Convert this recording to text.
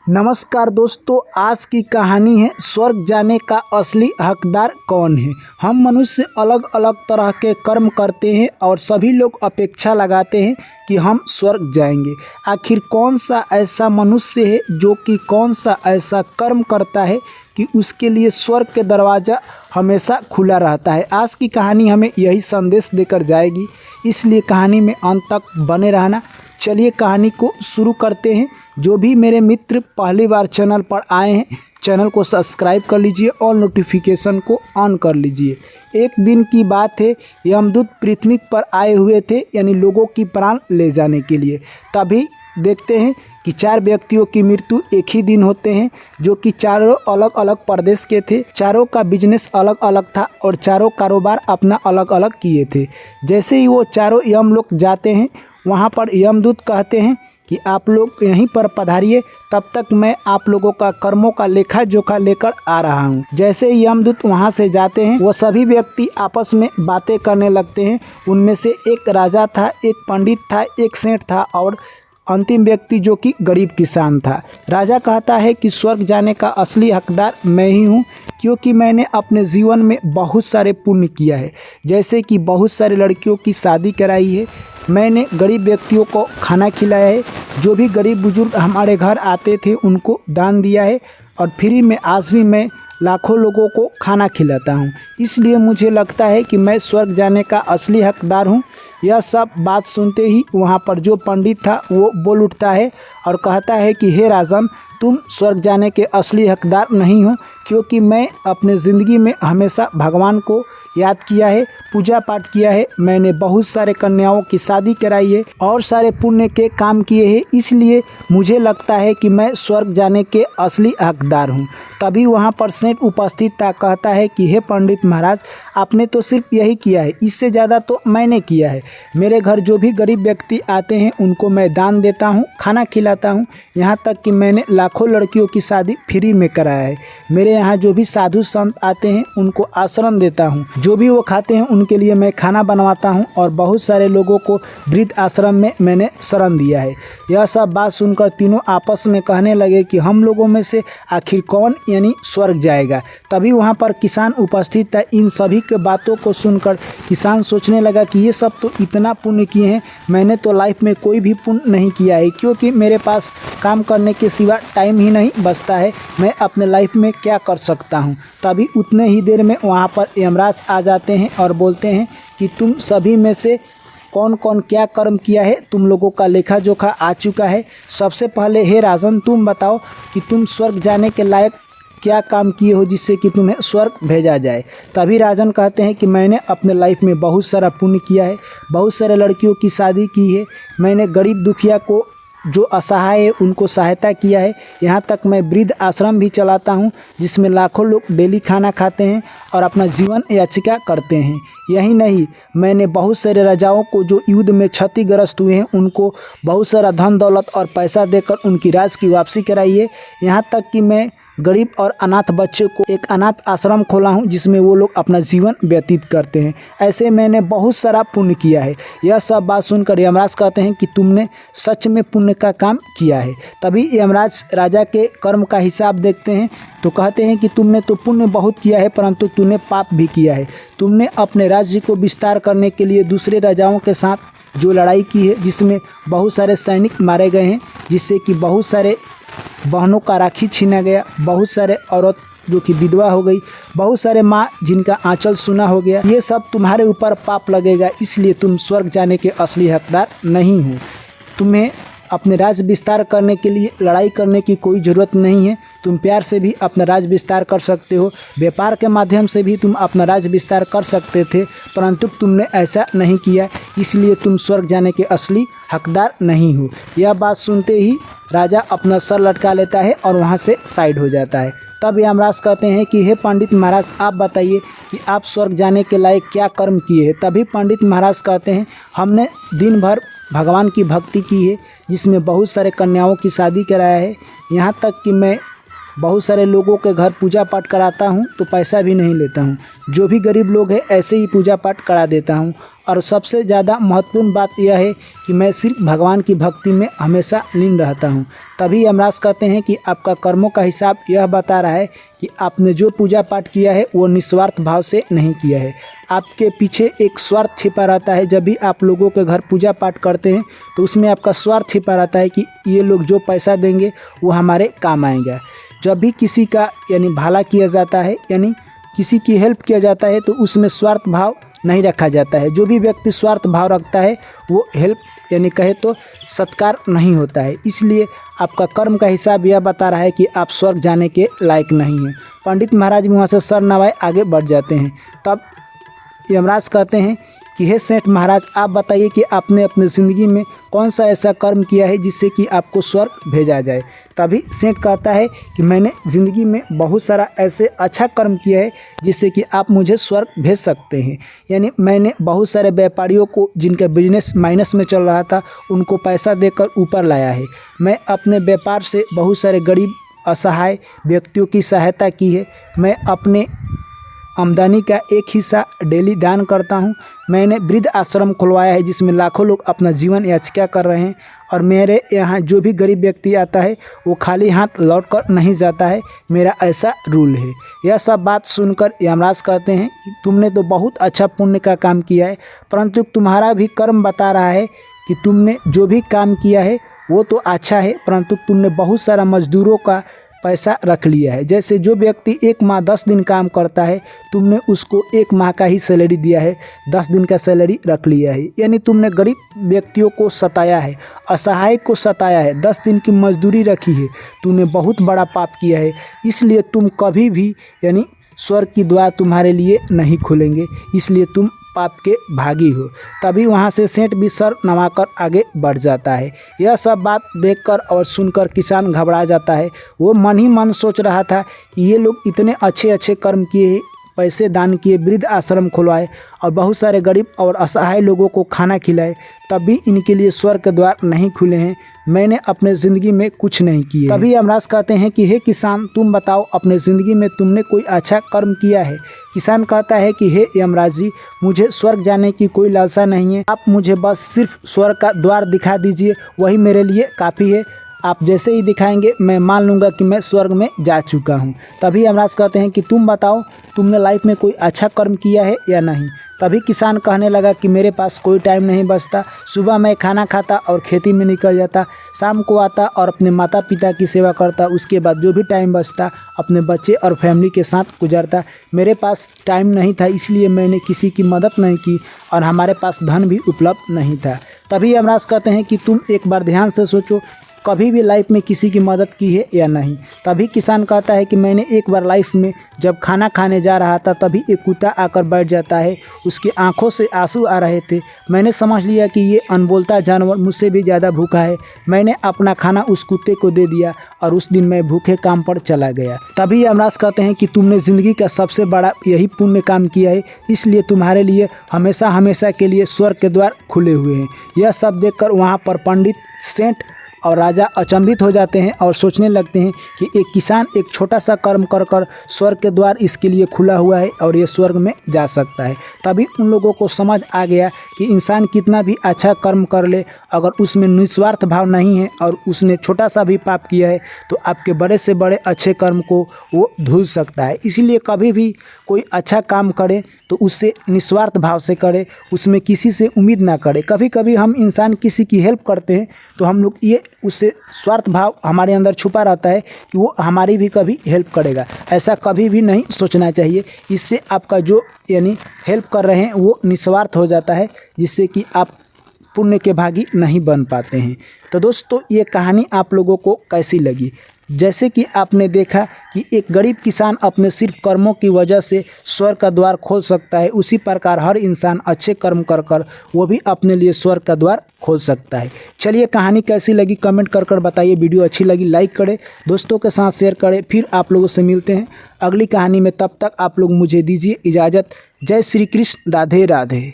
नमस्कार दोस्तों, आज की कहानी है स्वर्ग जाने का असली हकदार कौन है। हम मनुष्य अलग अलग तरह के कर्म करते हैं और सभी लोग अपेक्षा लगाते हैं कि हम स्वर्ग जाएंगे। आखिर कौन सा ऐसा मनुष्य है जो कि कौन सा ऐसा कर्म करता है कि उसके लिए स्वर्ग के दरवाज़ा हमेशा खुला रहता है। आज की कहानी हमें यही संदेश देकर जाएगी, इसलिए कहानी में अंत तक बने रहना। चलिए कहानी को शुरू करते हैं। जो भी मेरे मित्र पहली बार चैनल पर आए हैं, चैनल को सब्सक्राइब कर लीजिए और नोटिफिकेशन को ऑन कर लीजिए। एक दिन की बात है, यमदूत पृथ्वी पर आए हुए थे, यानी लोगों की प्राण ले जाने के लिए। तभी देखते हैं कि 4 व्यक्तियों की मृत्यु एक ही दिन होते हैं, जो कि चारों अलग अलग प्रदेश के थे। चारों का बिजनेस अलग अलग था और चारों कारोबार अपना अलग अलग किए थे। जैसे ही वो चारों यमलोक जाते हैं, वहाँ पर यमदूत कहते हैं कि आप लोग यहीं पर पधारिए, तब तक मैं आप लोगों का कर्मों का लेखा जोखा लेकर आ रहा हूँ। जैसे ही यमदूत वहाँ से जाते हैं, वो सभी व्यक्ति आपस में बातें करने लगते हैं। उनमें से एक राजा था, एक पंडित था, एक सेठ था और अंतिम व्यक्ति जो कि गरीब किसान था। राजा कहता है कि स्वर्ग जाने का असली हकदार मैं ही हूँ, क्योंकि मैंने अपने जीवन में बहुत सारे पुण्य किया है। जैसे कि बहुत सारे लड़कियों की शादी कराई है, मैंने गरीब व्यक्तियों को खाना खिलाया है, जो भी गरीब बुजुर्ग हमारे घर आते थे उनको दान दिया है, और फ्री में आज भी मैं लाखों लोगों को खाना खिलाता हूँ। इसलिए मुझे लगता है कि मैं स्वर्ग जाने का असली हकदार हूँ। यह सब बात सुनते ही वहाँ पर जो पंडित था वो बोल उठता है और कहता है कि हे राजन, तुम स्वर्ग जाने के असली हकदार नहीं हो, क्योंकि मैं अपने ज़िंदगी में हमेशा भगवान को याद किया है, पूजा पाठ किया है, मैंने बहुत सारे कन्याओं की शादी कराई है और सारे पुण्य के काम किए हैं। इसलिए मुझे लगता है कि मैं स्वर्ग जाने के असली हकदार हूँ। तभी वहाँ पर सेठ उपस्थित था, कहता है कि हे पंडित महाराज, आपने तो सिर्फ यही किया है, इससे ज़्यादा तो मैंने किया है। मेरे घर जो भी गरीब व्यक्ति आते हैं उनको मैं दान देता हूँ, खाना खिलाता हूँ, यहाँ तक कि मैंने लाखों लड़कियों की शादी फ्री में कराया है। मेरे यहाँ जो भी साधु संत आते हैं उनको आश्रम देता हूँ, जो भी वो खाते हैं उनके लिए मैं खाना बनवाता हूँ, और बहुत सारे लोगों को वृद्ध आश्रम में मैंने शरण दिया है। यह सब बात सुनकर तीनों आपस में कहने लगे कि हम लोगों में से आखिर कौन यानी स्वर्ग जाएगा। तभी वहाँ पर किसान उपस्थित था। इन सभी के बातों को सुनकर किसान सोचने लगा कि ये सब तो इतना पुण्य किए हैं, मैंने तो लाइफ में कोई भी पुण्य नहीं किया है, क्योंकि मेरे पास काम करने के सिवा टाइम ही नहीं बचता है, मैं अपने लाइफ में क्या कर सकता हूँ। तभी उतने ही देर में वहाँ पर यमराज आ जाते हैं और बोलते हैं कि तुम सभी में से कौन कौन क्या कर्म किया है, तुम लोगों का लेखा जोखा आ चुका है। सबसे पहले हे राजन, तुम बताओ कि तुम स्वर्ग जाने के लायक क्या काम किए हो जिससे कि तुम्हें स्वर्ग भेजा जाए। तभी राजन कहते हैं कि मैंने अपने लाइफ में बहुत सारा पुण्य किया है, बहुत सारे लड़कियों की शादी की है, मैंने गरीब दुखिया को जो असहाय है उनको सहायता किया है, यहाँ तक मैं वृद्ध आश्रम भी चलाता हूँ जिसमें लाखों लोग डेली खाना खाते हैं और अपना जीवन याचिका करते हैं। यही नहीं, मैंने बहुत सारे राजाओं को जो युद्ध में क्षतिग्रस्त हुए हैं उनको बहुत सारा धन दौलत और पैसा देकर उनकी राज की वापसी कराई है। यहाँ तक कि मैं गरीब और अनाथ बच्चे को एक अनाथ आश्रम खोला हूँ जिसमें वो लोग अपना जीवन व्यतीत करते हैं। ऐसे मैंने बहुत सारा पुण्य किया है। यह सब बात सुनकर यमराज कहते हैं कि तुमने सच में पुण्य का काम किया है। तभी यमराज राजा के कर्म का हिसाब देखते हैं तो कहते हैं कि तुमने तो पुण्य बहुत किया है, परंतु तूने पाप भी किया है। तुमने अपने राज्य को विस्तार करने के लिए दूसरे राजाओं के साथ जो लड़ाई की है, जिसमें बहुत सारे सैनिक मारे गए हैं, जिससे कि बहुत सारे बहनों का राखी छीना गया, बहुत सारे औरत जो कि विधवा हो गई, बहुत सारे माँ जिनका आंचल सुना हो गया। ये सब तुम्हारे ऊपर पाप लगेगा, इसलिए तुम स्वर्ग जाने के असली हकदार नहीं हो। तुम्हें अपने राज्य विस्तार करने के लिए लड़ाई करने की कोई ज़रूरत नहीं है। तुम प्यार से भी अपना राज्य विस्तार कर सकते हो, व्यापार के माध्यम से भी तुम अपना राज्य विस्तार कर सकते थे, परंतु तुमने ऐसा नहीं किया, इसलिए तुम स्वर्ग जाने के असली हकदार नहीं हो। यह बात सुनते ही राजा अपना सर लटका लेता है और वहाँ से साइड हो जाता है। तब यमराज कहते हैं कि हे पंडित महाराज, आप बताइए कि आप स्वर्ग जाने के लायक क्या कर्म किए हैं। तभी पंडित महाराज कहते हैं, हमने दिन भर भगवान की भक्ति की है, जिसमें बहुत सारे कन्याओं की शादी कराया है, यहाँ तक कि मैं बहुत सारे लोगों के घर पूजा पाठ कराता हूँ तो पैसा भी नहीं लेता हूँ। जो भी गरीब लोग हैं ऐसे ही पूजा पाठ करा देता हूँ। और सबसे ज़्यादा महत्वपूर्ण बात यह है कि मैं सिर्फ भगवान की भक्ति में हमेशा लीन रहता हूँ। तभी यमराज कहते हैं कि आपका कर्मों का हिसाब यह बता रहा है कि आपने जो पूजा पाठ किया है वो निस्वार्थ भाव से नहीं किया है। आपके पीछे एक स्वार्थ छिपा रहता है। जब भी आप लोगों के घर पूजा पाठ करते हैं तो उसमें आपका स्वार्थ छिपा रहता है कि ये लोग जो पैसा देंगे वो हमारे काम आएगा। जब भी किसी का यानी भला किया जाता है, यानी किसी की हेल्प किया जाता है, तो उसमें स्वार्थ भाव नहीं रखा जाता है। जो भी व्यक्ति स्वार्थ भाव रखता है वो हेल्प यानी कहे तो सत्कार नहीं होता है। इसलिए आपका कर्म का हिसाब यह बता रहा है कि आप स्वर्ग जाने के लायक नहीं हैं। पंडित महाराज भी वहाँ से सर नवाए आगे बढ़ जाते हैं। तब यमराज कहते हैं कि हे सेठ महाराज, आप बताइए कि आपने अपनी ज़िंदगी में कौन सा ऐसा कर्म किया है जिससे कि आपको स्वर्ग भेजा जाए। तभी सेठ कहता है कि मैंने ज़िंदगी में बहुत सारा ऐसे अच्छा कर्म किया है जिससे कि आप मुझे स्वर्ग भेज सकते हैं। यानी मैंने बहुत सारे व्यापारियों को जिनका बिजनेस माइनस में चल रहा था उनको पैसा देकर ऊपर लाया है। मैं अपने व्यापार से बहुत सारे गरीब असहाय व्यक्तियों की सहायता की है। मैं अपने आमदनी का एक हिस्सा डेली दान करता हूँ। मैंने वृद्ध आश्रम खुलवाया है जिसमें लाखों लोग अपना जीवन याचिका कर रहे हैं। और मेरे यहाँ जो भी गरीब व्यक्ति आता है वो खाली हाथ लौटकर नहीं जाता है। मेरा ऐसा रूल है। यह सब बात सुनकर यमराज कहते हैं कि तुमने तो बहुत अच्छा पुण्य का काम किया है, परंतु तुम्हारा भी कर्म बता रहा है कि तुमने जो भी काम किया है वो तो अच्छा है, परंतु तुमने बहुत सारा मजदूरों का पैसा रख लिया है। जैसे जो व्यक्ति 1 माह 10 दिन काम करता है, तुमने उसको 1 माह का ही सैलरी दिया है, 10 दिन का सैलरी रख लिया है। यानी तुमने गरीब व्यक्तियों को सताया है, असहाय को सताया है, 10 दिन की मजदूरी रखी है। तूने बहुत बड़ा पाप किया है। इसलिए तुम कभी भी यानी स्वर्ग की द्वार तुम्हारे लिए नहीं खुलेंगे। इसलिए तुम पाप के भागी हो। तभी वहाँ से सेठ भी सर नवाकर आगे बढ़ जाता है। यह सब बात देखकर और सुनकर किसान घबरा जाता है। वो मन ही मन सोच रहा था कि ये लोग इतने अच्छे अच्छे कर्म किए, पैसे दान किए, वृद्ध आश्रम खुलवाए और बहुत सारे गरीब और असहाय लोगों को खाना खिलाए, तब भी इनके लिए स्वर्ग के द्वार नहीं खुले हैं। मैंने अपने ज़िंदगी में कुछ नहीं किया। तभी यमराज कहते हैं कि हे किसान, तुम बताओ अपने ज़िंदगी में तुमने कोई अच्छा कर्म किया है। किसान कहता है कि हे यमराज जी, मुझे स्वर्ग जाने की कोई लालसा नहीं है। आप मुझे बस सिर्फ स्वर्ग का द्वार दिखा दीजिए, वही मेरे लिए काफ़ी है। आप जैसे ही दिखाएंगे मैं मान लूँगा कि मैं स्वर्ग में जा चुका हूँ। तभी यमराज कहते हैं कि तुम बताओ तुमने लाइफ में कोई अच्छा कर्म किया है या नहीं। तभी किसान कहने लगा कि मेरे पास कोई टाइम नहीं बचता। सुबह मैं खाना खाता और खेती में निकल जाता, शाम को आता और अपने माता पिता की सेवा करता, उसके बाद जो भी टाइम बचता अपने बच्चे और फैमिली के साथ गुजारता। मेरे पास टाइम नहीं था, इसलिए मैंने किसी की मदद नहीं की और हमारे पास धन भी उपलब्ध नहीं था। तभी यमराज कहते हैं कि तुम एक बार ध्यान से सोचो, कभी भी लाइफ में किसी की मदद की है या नहीं। तभी किसान कहता है कि मैंने एक बार लाइफ में जब खाना खाने जा रहा था तभी एक कुत्ता आकर बैठ जाता है। उसकी आंखों से आंसू आ रहे थे। मैंने समझ लिया कि ये अनबोलता जानवर मुझसे भी ज़्यादा भूखा है। मैंने अपना खाना उस कुत्ते को दे दिया और उस दिन मैं भूखे काम पर चला गया। तभी यमराज कहते हैं कि तुमने ज़िंदगी का सबसे बड़ा यही पुण्य काम किया है, इसलिए तुम्हारे लिए हमेशा हमेशा के लिए स्वर्ग के द्वार खुले हुए हैं। यह सब देखकर वहाँ पर पंडित, सेठ और राजा अचंभित हो जाते हैं और सोचने लगते हैं कि एक किसान एक छोटा सा कर्म कर कर स्वर्ग के द्वार इसके लिए खुला हुआ है और ये स्वर्ग में जा सकता है। तभी उन लोगों को समझ आ गया कि इंसान कितना भी अच्छा कर्म कर ले, अगर उसमें निस्वार्थ भाव नहीं है और उसने छोटा सा भी पाप किया है तो आपके बड़े से बड़े अच्छे कर्म को वो धुल सकता है। इसलिए कभी भी कोई अच्छा काम करे तो उससे निस्वार्थ भाव से करे, उसमें किसी से उम्मीद ना करे। कभी कभी हम इंसान किसी की हेल्प करते हैं तो हम लोग ये उससे स्वार्थ भाव हमारे अंदर छुपा रहता है कि वो हमारी भी कभी हेल्प करेगा। ऐसा कभी भी नहीं सोचना चाहिए। इससे आपका जो यानी हेल्प कर रहे हैं वो निस्वार्थ हो जाता है, जिससे कि आप पुण्य के भागी नहीं बन पाते हैं। तो दोस्तों, ये कहानी आप लोगों को कैसी लगी? जैसे कि आपने देखा कि एक गरीब किसान अपने सिर्फ कर्मों की वजह से स्वर्ग का द्वार खोल सकता है, उसी प्रकार हर इंसान अच्छे कर्म कर कर वो भी अपने लिए स्वर्ग का द्वार खोल सकता है। चलिए, कहानी कैसी लगी कमेंट कर कर बताइए। वीडियो अच्छी लगी लाइक करें, दोस्तों के साथ शेयर करें। फिर आप लोगों से मिलते हैं अगली कहानी में। तब तक आप लोग मुझे दीजिए इजाज़त। जय श्री कृष्ण, राधे राधे।